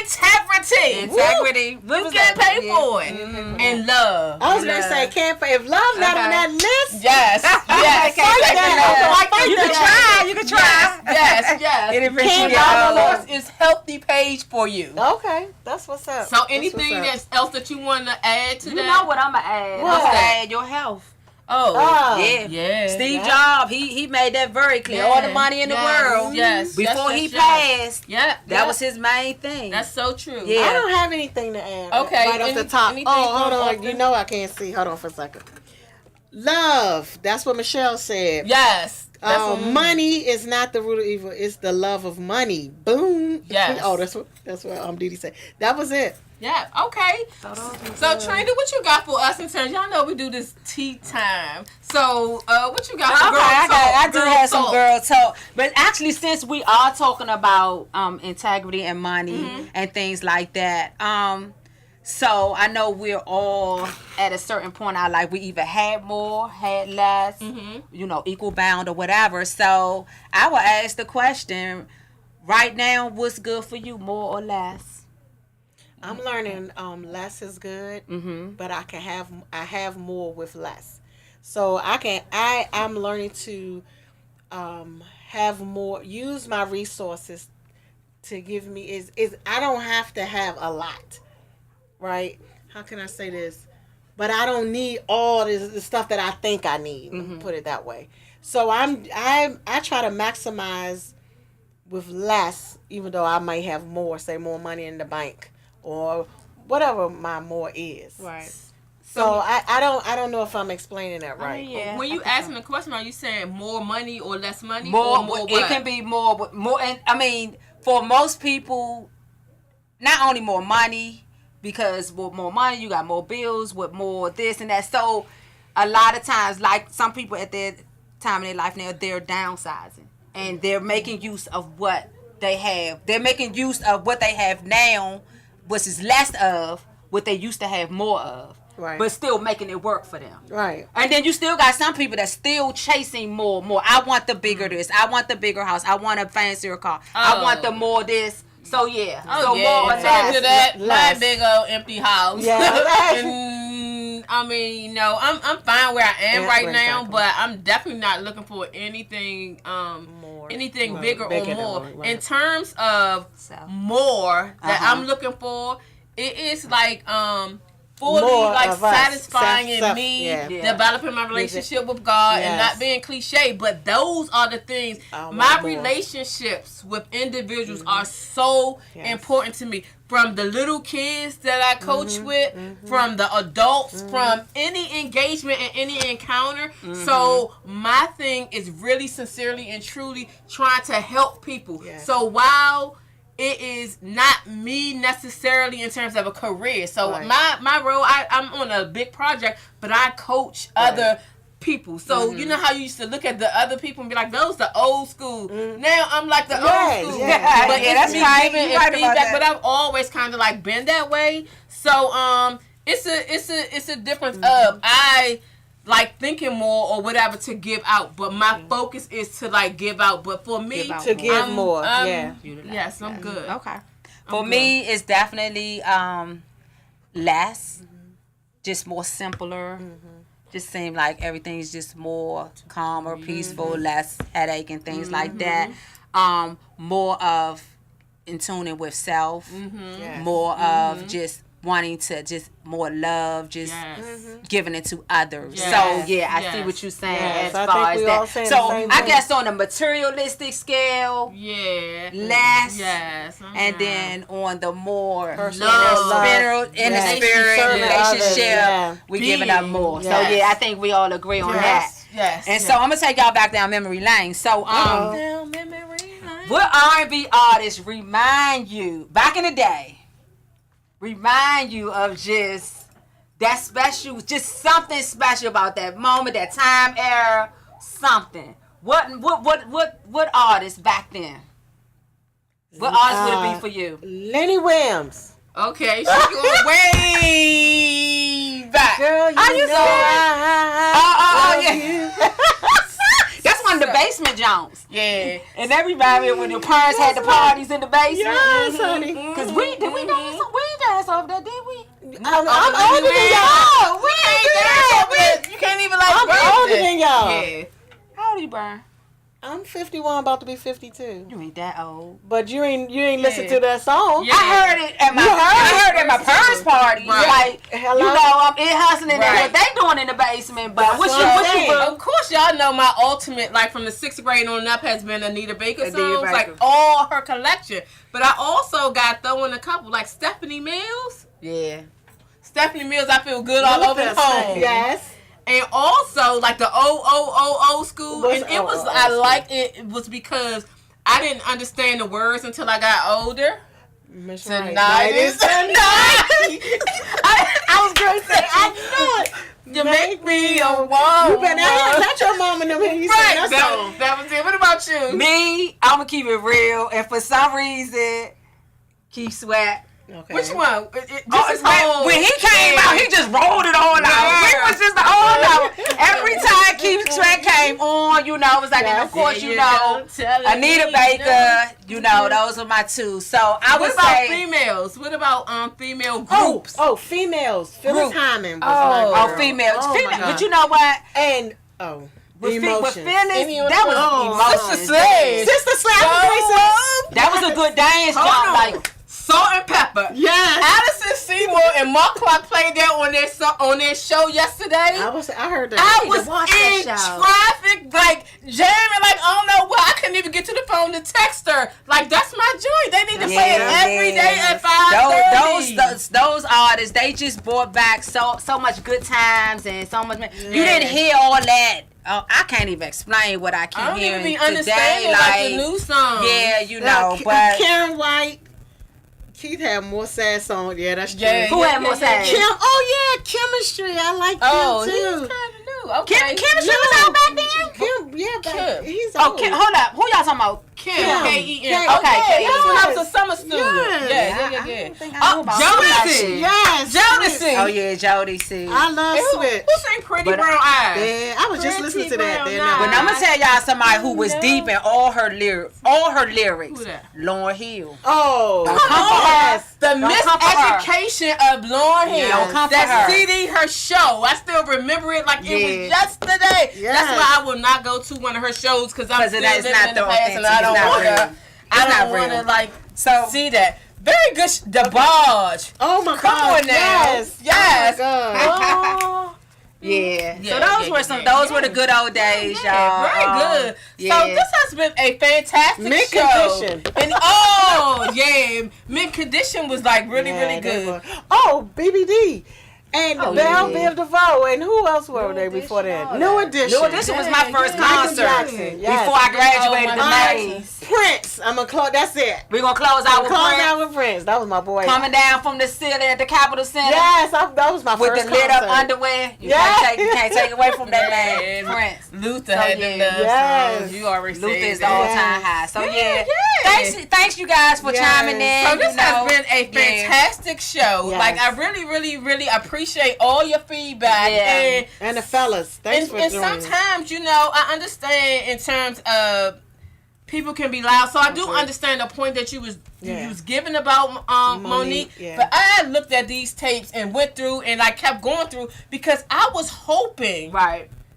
Integrity. You can't pay for it. And love. I was going to say, can't pay. If love's not on that list. Yes. You can try. Yes. Is healthy page for you. Okay. That's what's up. So anything else that you want to add to that? You know what I'm going to add. What? I'm going to add your health. Yeah. Steve Jobs, he made that very clear. All the money in the world. Yes. Before he passed. That was his main thing. That's so true. Yeah. I don't have anything to add. Okay. Right off the top. Hold on. You know I can't see. Hold on for a second. Love. That's what Michelle said. Yes. Money is not the root of evil. It's the love of money. Boom. Yes. That's what Didi said. That was it. Yeah, okay. So, Trina, what you got for us in terms? Y'all know we do this tea time. So, what you got for girl talk? I do have some girl talk. But actually, since we are talking about integrity and money and things like that, so I know we're all at a certain point in our life. We either had more, had less, equal bound or whatever. So, I will ask the question, right now, what's good for you, more or less? I'm learning less is good, but I have more with less. So I'm learning to have more, use my resources to give me is I don't have to have a lot, right? How can I say this? But I don't need all the stuff that I think I need. Put it that way. So I try to maximize with less, even though I might have more, say more money in the bank. Or whatever my more is. Right. So I don't know if I'm explaining that right. When you asking the question, are you saying more money or less money? More. Or more it can be more. And I mean, for most people, not only more money, because with more money you got more bills, with more this and that. So a lot of times, like some people at their time in their life now, they're downsizing and they're making use of what they have. They're making use of what they have now, which is less of what they used to have more of, but still making it work for them. Right. And then you still got some people that's still chasing more. I want the bigger this. I want the bigger house. I want a fancier car. I want the more this. So yeah. More or less. To that, my big old empty house. Yeah. And I mean, I'm fine where I am right now, but I'm definitely not looking for anything bigger or more. Right. In terms of more that I'm looking for, it is like fully More like of us. satisfying in Self- me, yeah. developing my relationship with God, and not being cliche. But those are the things. My relationships with individuals are so important to me. From the little kids that I coach with, from the adults, from any engagement and any encounter. So my thing is really sincerely and truly trying to help people. So while it is not me necessarily in terms of a career. So my role, I'm on a big project, but I coach other people. So you know how you used to look at the other people and be like, those the old school. Now I'm like the old school. But that's me right. giving You're right feedback, about that. but I've always kind of like been that way. So it's a difference of I like thinking more or whatever to give out, but my focus is to like give out. But for me to give more. Yes, I'm good. Okay. For me, it's definitely less, just more simpler. Just seem like everything's just more calmer, peaceful, less headache and things like that. More of in tuning with self. More of just wanting to just more love, just giving it to others. So I see what you're saying as far as that. So I guess on a materialistic scale, less, and then on the more love, in the spirit relationship, we're giving up more. So I think we all agree on that. And so I'm gonna take y'all back down memory lane. So what R&B artists remind you back in the day? Remind you of just that special, just something special about that moment, that time era, something. What artist back then? What artist would it be for you? Lenny Williams. Okay, she's going way back. Girl, you know yeah. That's one of the basement Jones. Yeah. And that reminded me of when your parents had the parties in the basement. Yes, honey. Cause we dance over there, did we? I'm older than y'all. We ain't dance over there. You can't even like. I'm older than y'all. Yeah. How old are you, Brian? I'm 51, about to be 52. You ain't that old. But you ain't listen to that song. Yeah. I heard it at my parents' party. Right. Like, you know, I'm in hustling and what they doing in the basement. But what you Of course, y'all know my ultimate, like from the 6th grade on up, has been Anita Baker songs, like all her collection. But I also got throwing a couple, like Stephanie Mills. Yeah. Stephanie Mills, I feel good all over home. Yes. And also like the old school. And it was I liked it was because I didn't understand the words until I got older. Tonight is the night. I was going to say, I knew it. You make me a woman. You better not your mom and them when you right, sing that song. That was it. What about you? Me, I'm going to keep it real. And for some reason, Keith Sweat. Okay. Which one? When he came out, he just rolled it on out. It was just the whole out. Every time Keith Sweat came on, you know, it was like, and of course, you know, Anita Baker, you know, those are my two. So I would say. What about females? What about female groups? Oh, females. Phyllis Hyman was my girl. Females. But you know what? And, with Phyllis, that was emotions. Sister Slap. That was a good dance job. Like, Salt and Pepper. Yes. Allison Seymour and Mark Clark played that on their show yesterday. I heard that. I was in traffic, like jamming, like I don't know what. I couldn't even get to the phone to text her. Like that's my joy. They need to play it every day at 5:30. Those artists, they just brought back so much good times and so much. You didn't hear all that. Oh, I can't even explain what I keep hearing today. I don't even understand like the new song. Yeah, you know, but Karen White. Keith had more sad songs. Yeah, that's true. Yeah, who had more sad? Chemistry. I like him too. He was kind of new. Okay. Chemistry was out back then? Kim. He's old. Hold up. Who y'all talking about? Kim. K-E-M. Okay. He was a summer student. Yeah. I think I know about Jodeci. Yes. Jodeci. Oh, yeah, Jodeci. I love Switch. Who sang Pretty Brown Eyes? Yeah, I was just listening to that. But I'm going to tell y'all somebody who was deep in all her lyrics. Who that? Lauryn Hill. Oh. Yes. The miseducation of Lauryn Hill. That CD, her show. I still remember it like it was yesterday. Yes. That's why I will not go to one of her shows because I'm still living in the past and I don't want to like see that. Very good. The Barge. Oh my Come God! on now. Yes. Yes. Oh my God. Oh. Yeah. Yeah, So those were the good old days, y'all. Very good. Yeah. So this has been a fantastic Mint show. condition. And Mint Condition was like really Yeah, they good. were. Oh, BBD. And Oh, Belle yeah. Biv DeVoe. And who else were there before that? New Edition. New Edition was my first Yeah, Michael concert Jackson. Yes. before I graduated Oh, to my Mays. Prince. I'm going to close. That's it. We're going to close out with Close Prince down with Prince. That was my boy. coming down from the ceiling at the Capitol Center. Yes, that was my With first the lit up concert. underwear. You Yeah. can't take away from that man. Yeah. Prince. Luther So, had yeah. them love Yes. songs. You already Luther said is the that. all-time high. So Yeah. thanks you guys for Yes. chiming in. So this you know. has been a fantastic show. Yes. Like I really, really, really appreciate all your feedback. Yeah. And the fellas. Thanks for And joining. sometimes, I understand in terms of people can be loud. So I do understand the point that you was giving about Monique. yeah. But I looked at these tapes and went through and I kept going through because I was hoping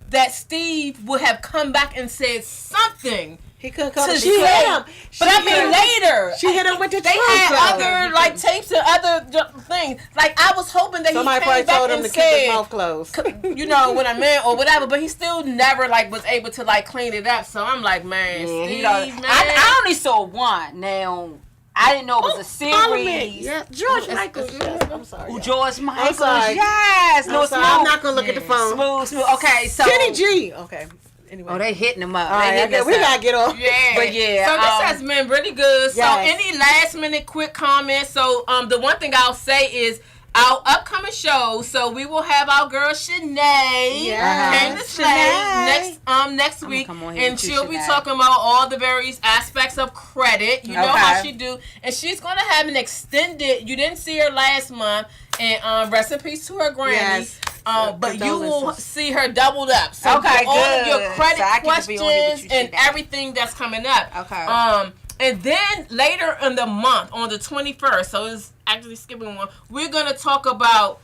that Steve would have come back and said something. He couldn't come. To She say- hit him. But I mean later. She hit him with the They trunk had though. other like tapes and other things. Like I was hoping that Somebody he probably came back told him and to keep his said, mouth closed. you know what I meant or whatever. But he still never like was able to like clean it up. So I'm like, man, Yeah, Steve, he don't- man. I only saw one. Now, I didn't know it was a Parliament. series. Yeah, George Michael. Yes, I'm sorry. Ooh, George Michael. sorry. Yes. No, I'm sorry, smooth. I'm not gonna look at the phone. Smooth. Okay, so. Kenny G. Okay. Anyway. Oh, they hitting him up. All right, we gotta get off. Yeah, But yeah, So this has been really good. So Yes. any last minute quick comments? So the one thing I'll say is our upcoming shows. So we will have our girl Shanae came to play next week, come on here and with you, she'll be Shanae. talking about all the various aspects of credit. You know how Okay. she do, and she's gonna have an extended. You didn't see her last month, and rest in peace to her granny. Yes. But you will Condolences. see her doubled up. So Okay, for all of your good. credit So I get to be on here with questions you, and Shanae. everything that's coming up. Okay. And then later in the month, on the 21st, so it's actually skipping one, we're gonna talk about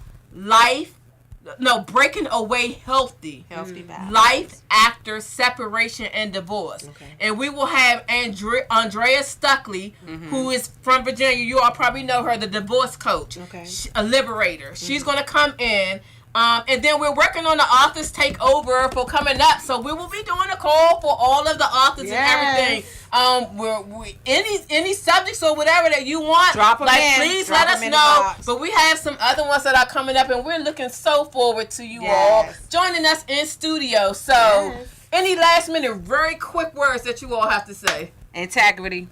breaking away healthy. Healthy balance. Life after separation and divorce. Okay. And we will have Andrea Stuckley, who is from Virginia. You all probably know her, the divorce coach. Okay. A liberator. She's going to come in. And then we're working on the authors takeover for coming up. So we will be doing a call for all of the authors and everything. Any subjects or whatever that you want, Drop 'em in. please Drop let 'em us in the know. box. But we have some other ones that are coming up, and we're looking so forward to you all Yes. joining us in studio. So, any last minute, very quick words that you all have to say? Integrity.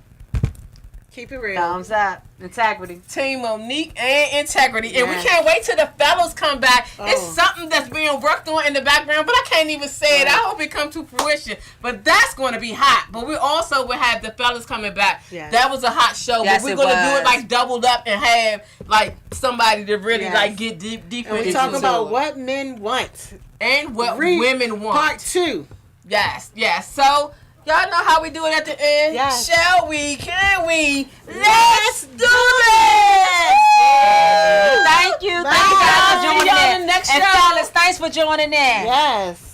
Keep it real. Thumbs up. Integrity. Team Monique and Integrity. And we Yes. can't wait till the fellows come back. It's Oh. something that's being worked on in the background, but I can't even say it. I hope it comes to fruition. But that's going to be hot. But we also will have the fellas coming back. Yes. That was a hot show. Yes, but we're it going to do was. it like doubled up and have like somebody to really Yes. like get deep And we into talk it. about what men want. And what Read women want. Part 2. Yes. So y'all know how we do it at the end. Yes. Shall we? Can we? Let's do this! Thank you. Bye. Thank you guys for See joining y'all in in. the next And show. fellas, thanks for joining in. Yes.